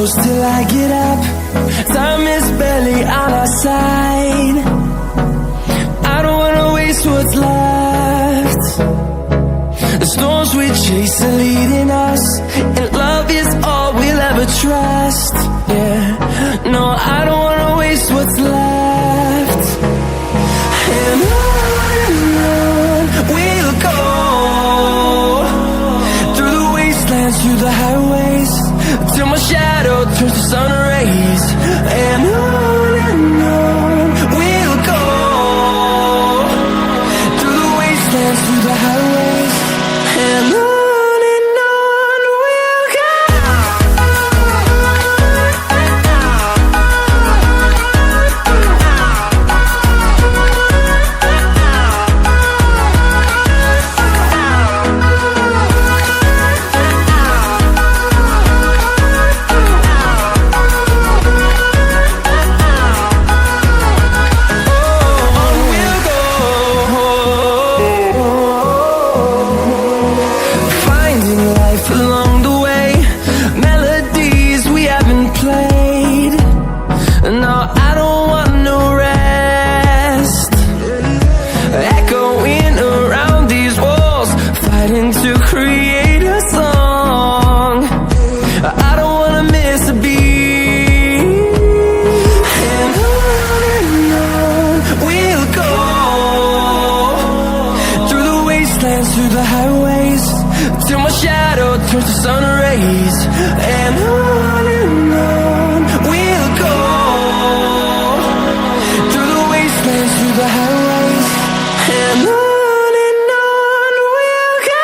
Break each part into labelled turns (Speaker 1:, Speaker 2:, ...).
Speaker 1: close till I get up. Time is barely on our side. I don't wanna waste what's left. The storms we chase are leading us, and love is all we'll ever trust. Yeah, no, I don't wanna waste what's left. And on we'll go, through the wastelands, through the highways, till my shadow turns to sun rays. And on we'll go, through the wastelands, through the highways, and on we'll go. Through the highways, till my shadow turns to sun rays. And on we'll go, through the wastelands, through the highways, and on we'll go.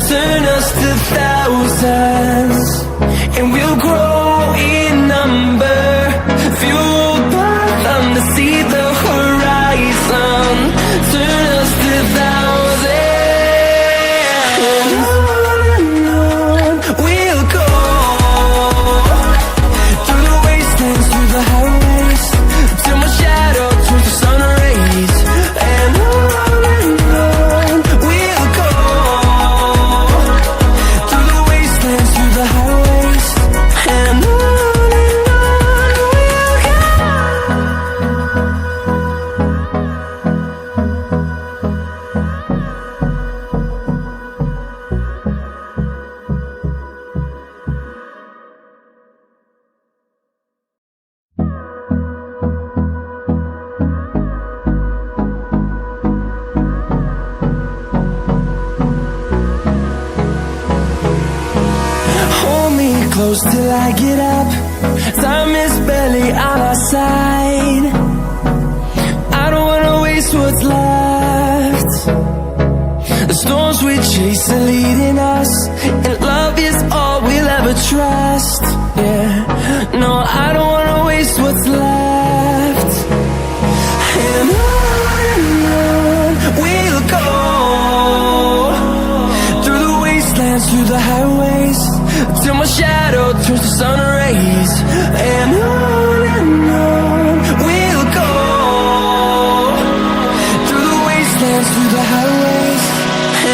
Speaker 1: Turn us to thousands, and we'll grow in number, fueled by them to see the horizon. Turn us to thousands, and on we'll go, through the wastelands, through the highways, till my shadow turns to sun rays. And on we'll go, through the wastelands, through the highways, and on we'll go. Hold me close till I get up. Time is barely on our side. I don't wanna waste what's left. The storms we chase are leading us, and love is all we'll ever trust. Yeah, no, I don't wanna waste what's left. And on we'll go, through the wastelands, through the highways, till my shadow turns to sun rays. And on we'll go, through the wastelands, through the highways,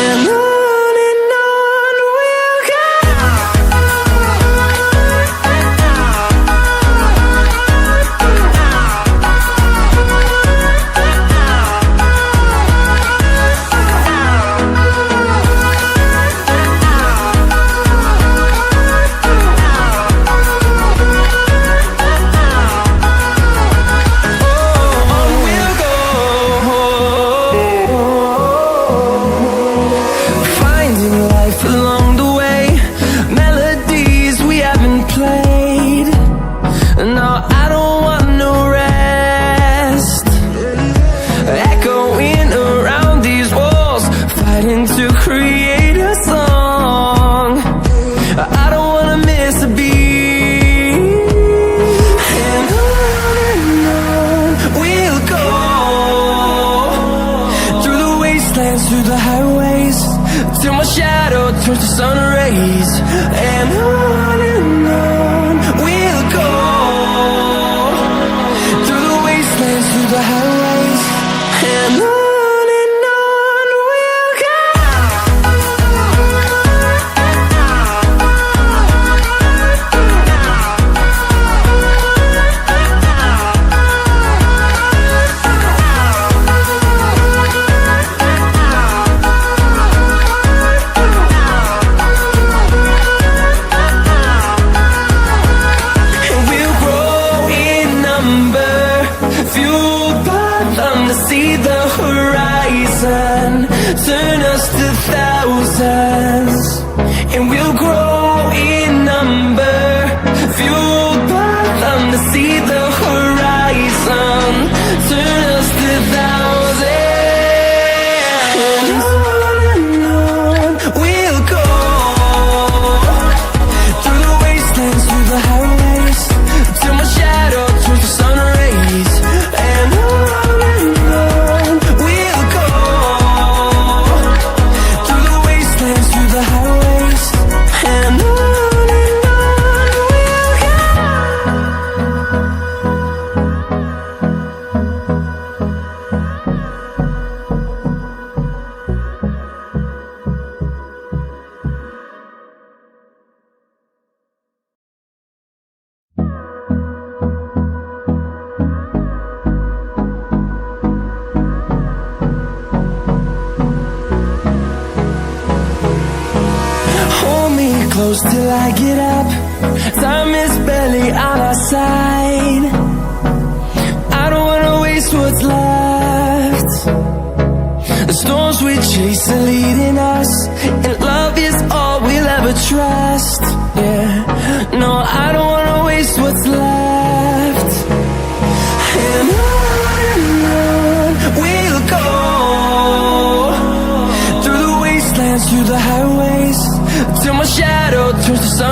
Speaker 1: and on we'll go. the highways, till my shadow turns to sun rays. And on we'll go, through the wastelands, through the highways. And on we'll go. See the horizon, turn us to thousands, and we'll grow in number, fueled by them to see the horizon, turn us to thousands, and on we'll go, through the wastelands, through the highways, till my shadow turns to sun rays. And close till I get up, time is barely on our side. I don't wanna waste what's left. The storms we chase are leading us, and love is all we'll ever trust. Yeah, no, I don't wanna waste what's left. And on we'll go, through the wastelands, through the highways, till my shadow turns to sun